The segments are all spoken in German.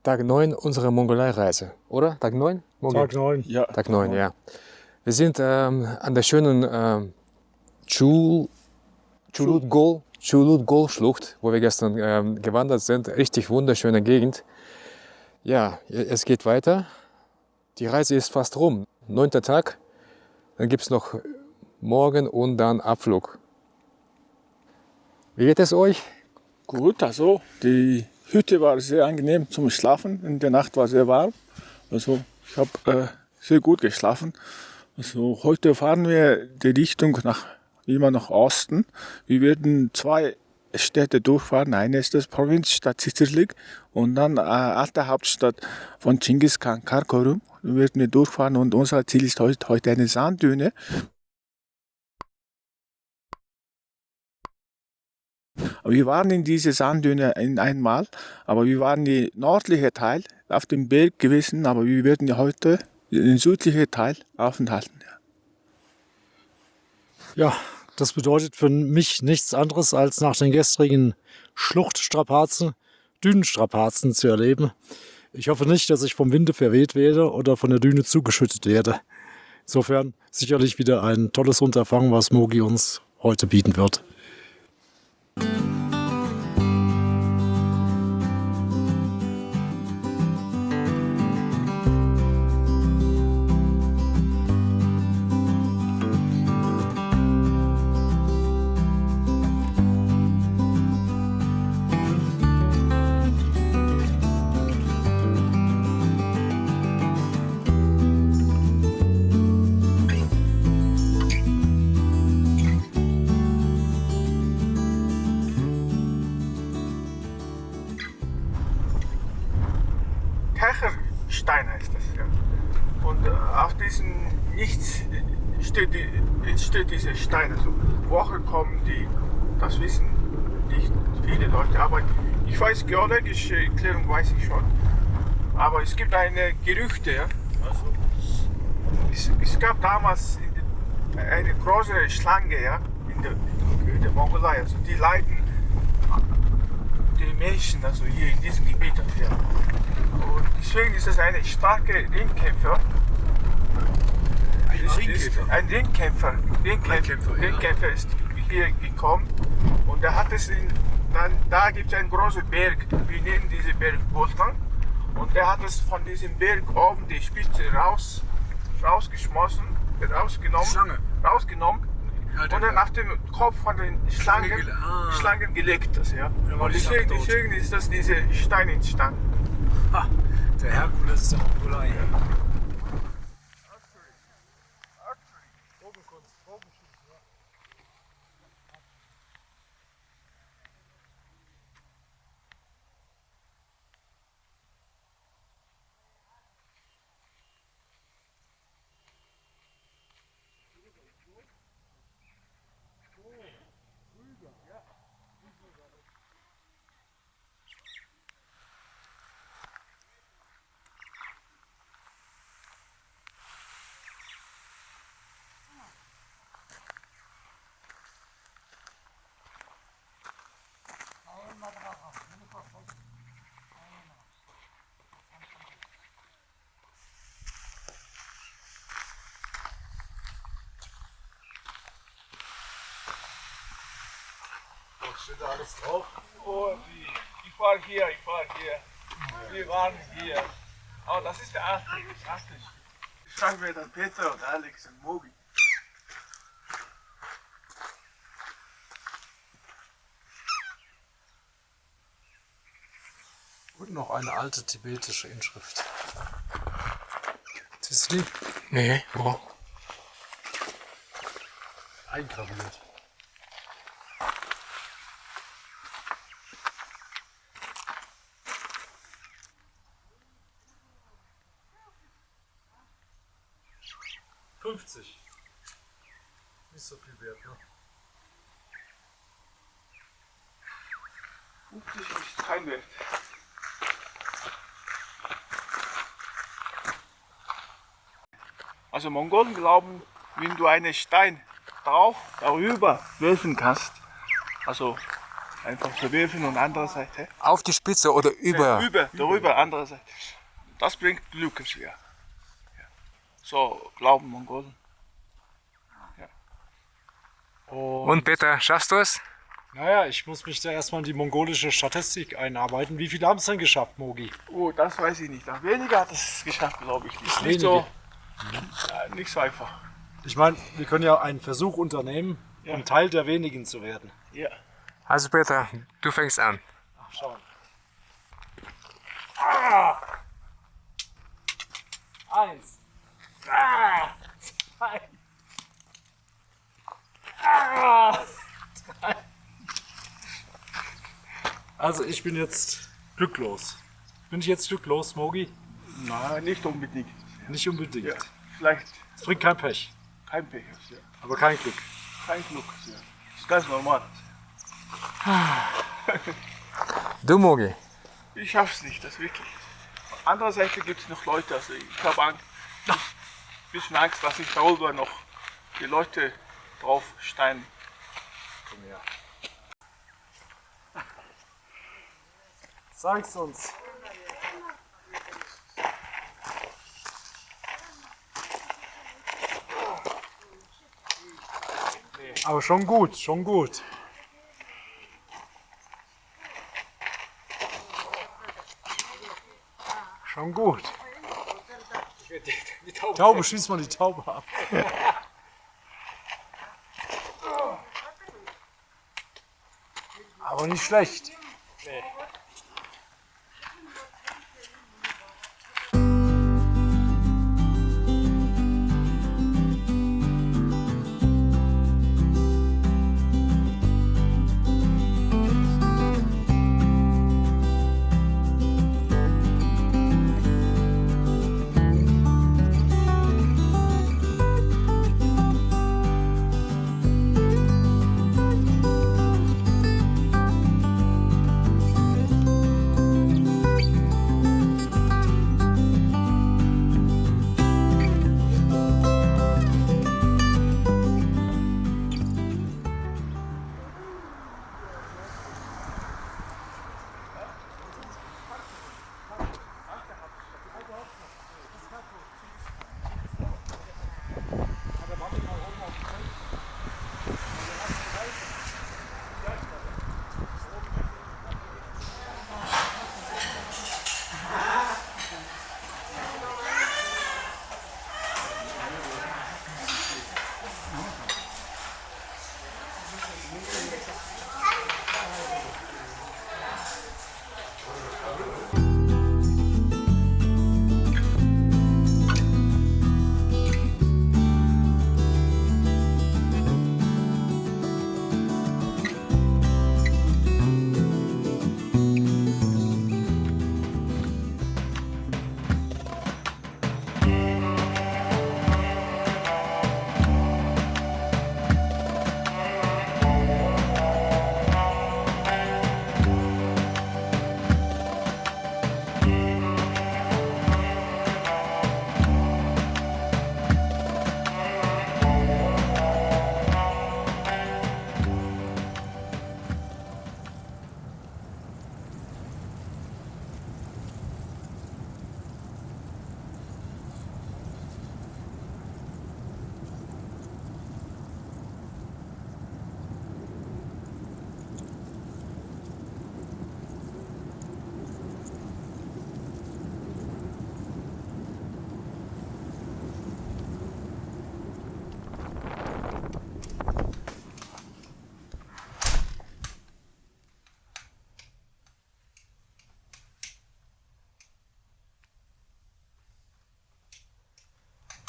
Tag 9 unserer Mongolei-Reise, oder? Tag 9? Tag 9. Ja. Tag 9, ja. Wir sind an der schönen Chulutgol-Schlucht, wo wir gestern gewandert sind. Richtig wunderschöne Gegend. Ja, es geht weiter. Die Reise ist fast rum. 9. Tag. Dann gibt es noch morgen und dann Abflug. Wie geht es euch? Gut, also die Hütte war sehr angenehm zum Schlafen. In der Nacht war sehr warm. Also ich habe sehr gut geschlafen. Also heute fahren wir die Richtung immer nach Osten. Wir werden 2 Städte durchfahren. Eine ist das Provinzstadt Cicirlik und dann alte Hauptstadt von Genghis Khan, Karakorum. Wir werden durchfahren und unser Ziel ist heute eine Sanddüne. Wir waren in diese Sanddüne einmal, aber wir waren der nördliche Teil auf dem Berg gewesen, aber wir werden heute den südlichen Teil aufenthalten. Ja, das bedeutet für mich nichts anderes, als nach den gestrigen Schluchtstrapazen, Dünenstrapazen zu erleben. Ich hoffe nicht, dass ich vom Winde verweht werde oder von der Düne zugeschüttet werde. Insofern sicherlich wieder ein tolles Unterfangen, was Mogi uns heute bieten wird. Stein heißt das. Ja. Und auf diesem Nichts steht dieser Stein. Also woher kommen die? Das wissen nicht viele Leute. Aber ich weiß, geologische Erklärung weiß ich schon. Aber es gibt eine Gerüchte. Ja. Also, es gab damals eine große Schlange, ja, in der Mongolei. Also die leiden die Menschen, also hier in diesem Gebiet. Ja. Und deswegen ist es ein starker Ringkämpfer. Ein Ringkämpfer ist hier gekommen und er hat es da gibt es einen großen Berg, wir nennen diesen Berg Boltan, und er hat es von diesem Berg oben die Spitze rausgenommen und dann auf den Kopf von den Schlangen gelegt. Das, ja. Und deswegen ist das dieser Stein entstanden. Ha, der Herkules ist der Mongolei. Ja. Steht da alles drauf? Oh, ich war hier. Wir waren hier. Aber das ist der alte. Sagen wir dann Peter und Alex und Mogi. Und noch eine alte tibetische Inschrift. Siehst du die? Nee, wo? Eingraviert. Nicht so viel wert, ne? 50 ist kein Wert. Also Mongolen glauben, wenn du einen Stein darüber werfen kannst, also einfach verwirfen und andere Seite. Auf die Spitze oder über? Darüber, andere Seite. Das bringt Glücksschwer. Ja. So glauben Mongolen. Ja. Und Peter, schaffst du es? Naja, ich muss mich da erstmal in die mongolische Statistik einarbeiten. Wie viele haben es denn geschafft, Mogi? Oh, das weiß ich nicht. Weniger hat es geschafft, glaube ich. Ist nicht so, nicht so einfach. Ich meine, wir können ja einen Versuch unternehmen, Ja. um Teil der wenigen zu werden. Ja. Also Peter, du fängst an. Ach, schauen. Eins. Zwei. Drei. Also ich bin jetzt glücklos. Bin ich jetzt glücklos, Mogi? Nein, nicht unbedingt. Nicht unbedingt. Ja. Vielleicht Es bringt kein Pech, kein Pech. Ja. aber kein Glück. Kein Glück. Ja. Das ist ganz normal. Du Mogi. Ich schaff's nicht, das wirklich. Andererseits gibt es noch Leute, also ich habe ein bisschen Angst, dass ich darüber noch die Leute drauf steinen. Komm her. Sag's uns. Aber schon gut, schon gut. Schon gut. Die Taube, schieß mal die Taube ab. Aber nicht schlecht.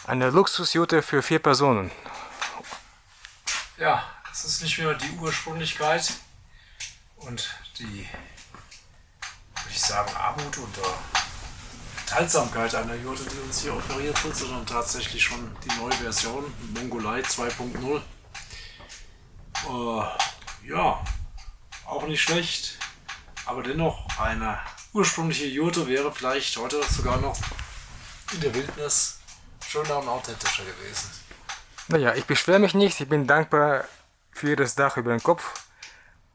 Eine Luxusjute für 4 Personen. Ja, es ist nicht mehr die Ursprünglichkeit und die, würde ich sagen, Armut und Enthaltsamkeit einer Jurte, die uns hier offeriert wird, sondern tatsächlich schon die neue Version, Mongolei 2.0. Ja, auch nicht schlecht, aber dennoch eine ursprüngliche Jurte wäre vielleicht heute sogar noch in der Wildnis schöner und authentischer gewesen. Naja, ich beschwere mich nicht. Ich bin dankbar für das Dach über den Kopf.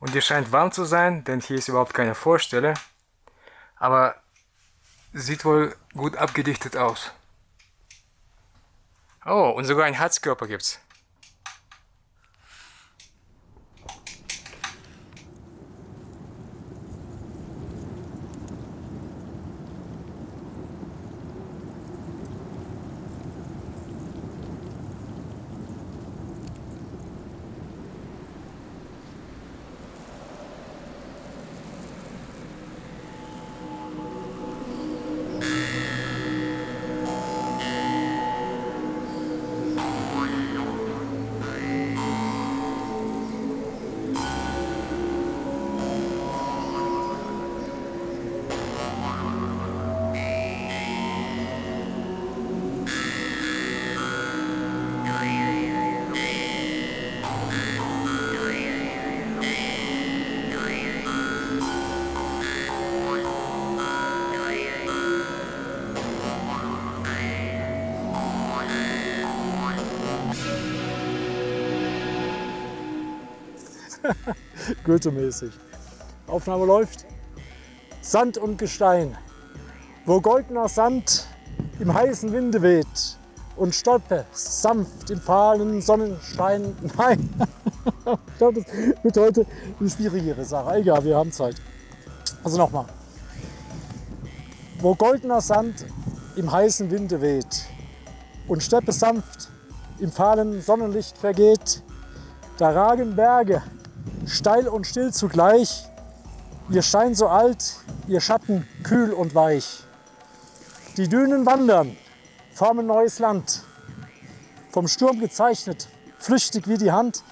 Und hier scheint warm zu sein, denn hier ist überhaupt keine Vorstelle. Aber sieht wohl gut abgedichtet aus. Oh, und sogar einen Heizkörper gibt's. Goethe-mäßig. Aufnahme läuft. Sand und Gestein. Wo goldener Sand im heißen Winde weht und Stolpe sanft im fahlen Sonnenschein. Nein, ich glaube, das wird heute eine schwierigere Sache. Egal, wir haben Zeit. Also nochmal. Wo goldener Sand im heißen Winde weht und Steppe sanft im fahlen Sonnenlicht vergeht, da ragen Berge, steil und still zugleich, ihr Stein so alt, ihr Schatten kühl und weich. Die Dünen wandern, formen neues Land, vom Sturm gezeichnet, flüchtig wie die Hand,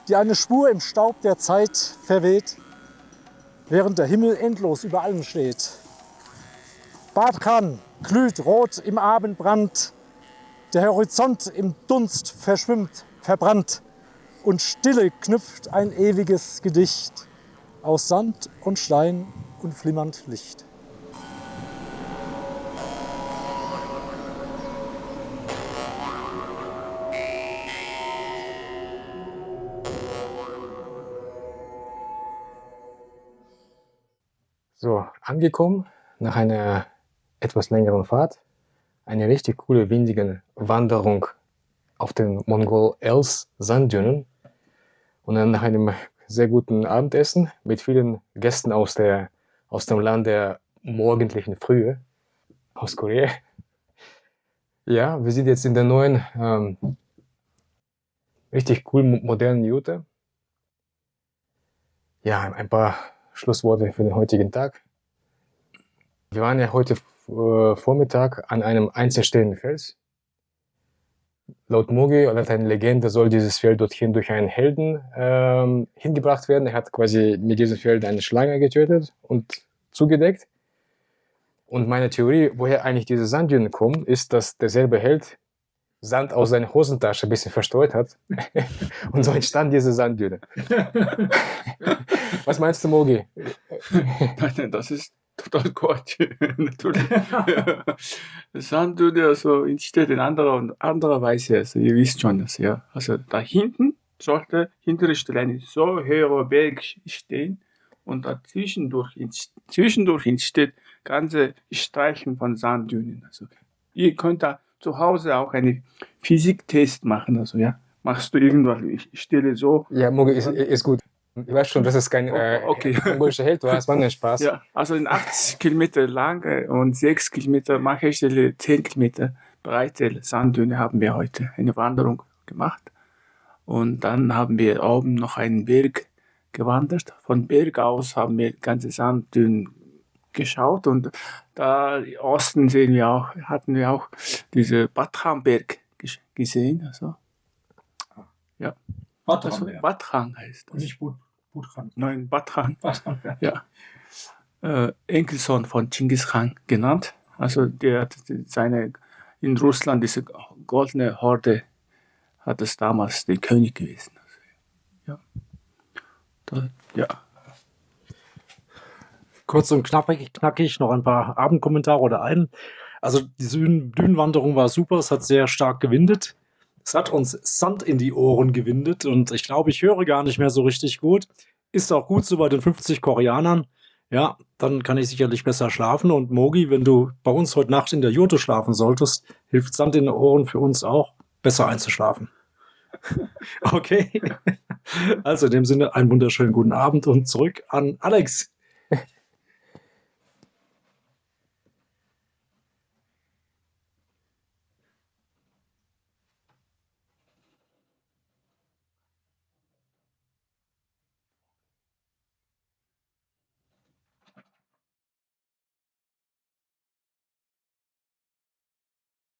die eine Spur im Staub der Zeit verweht, während der Himmel endlos über allem steht. Badran glüht rot im Abendbrand, der Horizont im Dunst verschwimmt, verbrannt, und Stille knüpft ein ewiges Gedicht aus Sand und Stein und flimmernd Licht. So, angekommen nach einer etwas längeren Fahrt. Eine richtig coole, windige Wanderung auf den Mongol Els Sanddünen. Und dann nach einem sehr guten Abendessen mit vielen Gästen aus dem Land der morgendlichen Frühe, aus Korea. Ja, wir sind jetzt in der neuen, richtig coolen, modernen Jute. Ja, ein paar Schlussworte für den heutigen Tag. Wir waren ja heute Vormittag an einem einzelstehenden Fels. Laut Mogi, laut einer Legende, soll dieses Feld dorthin durch einen Helden hingebracht werden. Er hat quasi mit diesem Feld eine Schlange getötet und zugedeckt. Und meine Theorie, woher eigentlich diese Sanddünen kommen, ist, dass derselbe Held Sand aus seiner Hosentasche ein bisschen verstreut hat. Und so entstand diese Sanddüne. Was meinst du, Mogi? Nein, das ist total Quatsch. Natürlich. Sanddüne also entsteht in anderer Weise. Also ihr wisst schon das, ja. Also da hinten sollte hintere Stelle ein so hoher Berg stehen und zwischendurch entsteht ganze Streichen von Sanddünen. Also ihr könnt da zu Hause auch einen Physiktest machen. Also ja, machst du irgendwas? Ich stelle so. Ja, Mogi ist gut. Ich weiß schon, dass es kein mongolischer Held war, es war nur Spaß. Ja, also in 80 Kilometer lang und 6 Kilometer, manche Stelle 10 Kilometer breite Sanddüne haben wir heute eine Wanderung gemacht. Und dann haben wir oben noch einen Berg gewandert. Von Berg aus haben wir ganze Sanddünen geschaut und da im Osten hatten wir auch diese Batran-Berg gesehen. Also, ja. Batran heißt das. Nicht Budran. Nein, Batran. Ja. Enkelsohn von Genghis Khan genannt. Also der hat in Russland diese goldene Horde hat es damals der König gewesen. Also, ja. Kurz und knackig noch ein paar Abendkommentare oder einen. Also die Dünenwanderung war super, es hat sehr stark gewindet. Es hat uns Sand in die Ohren gewindet und ich glaube, ich höre gar nicht mehr so richtig gut. ist auch gut so bei den 50 Koreanern. Ja, dann kann ich sicherlich besser schlafen. Und Mogi, wenn du bei uns heute Nacht in der Jurte schlafen solltest, hilft Sand in den Ohren für uns auch, besser einzuschlafen. Okay. Also in dem Sinne, einen wunderschönen guten Abend und zurück an Alex.